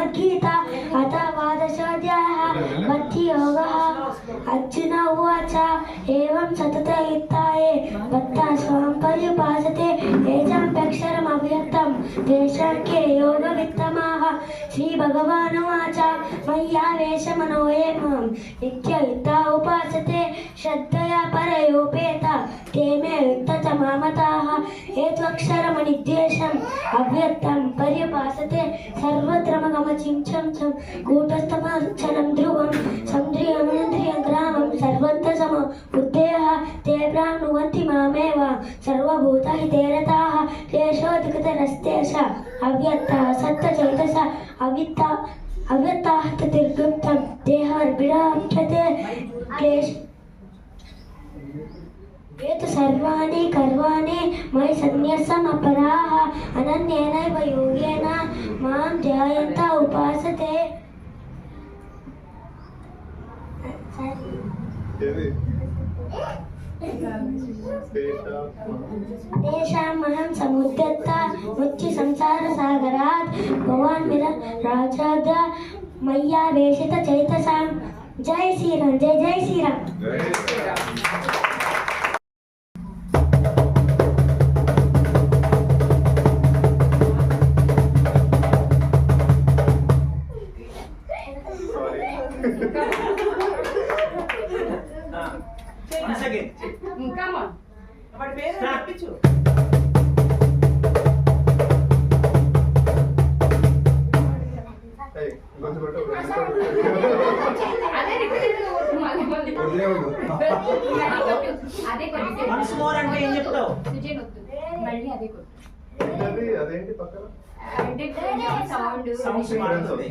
भगवद्गीता अथ द्वादशोऽध्यायः भक्तियोगः। अर्जुन उवाच एवं सततयुक्ताये भक्ता स्वां पर्युपासते तेषामव्यक्तं तेषां योगवित्तमाः। श्रीभगवानुवाच मय्यावेशमनो ये मां नित्ययुक्ता उपासते श्रद्धया परयोपेता ते मे युक्ततमा मताः। एत्वक्षरमनिर्देशम् अव्यक्तं पर्युपासते सर्वत्रमगमचिं कूटस्थमक्षरं ध्रुवं सन्द्रियमिन्द्रियं ग्रामं सर्वत्र समो बुद्धेः ते प्राप्नुवन्ति मामेव सर्वभूतहिते रताः। क्लेशोऽधिकतरस्तेषा अव्यक्ता सत्तचैतसा अव्यक्ताः ततिर्गुप्तं देहर्बिडाप्यते क्लेश एत सर्वाणि कर्माणि मयि सन्न्यस्यमपराः अनन्येनैव योगेन मां ध्यायन्त उपासते। तेषामहं समुद्यता मुच्य संसारसागरात् भवान् राजाद मय्यावेशित चैतसां। जय श्री राम, जय जय Shri Ram. Once again. Come on. But where is the picture? Hey, go to the Once more and ఏం చెప్తావు? మళ్ళీ అదే కొట్టు. అదేంటి పక్కన సౌండ్స్ మారుతుంది.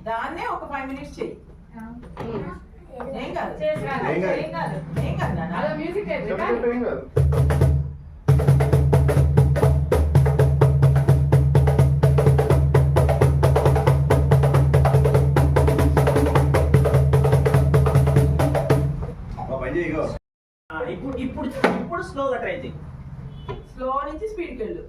దాన్నే ఒక 5 minutes చెయ్యి. ఏం కాదు. ఏం కాదు నాన్న. అలా మ్యూజిక్ ఏం కాదు. ఇప్పుడు స్లోగా ట్రై చేయి. స్లో నుంచి స్పీడ్కి వెళ్ళు.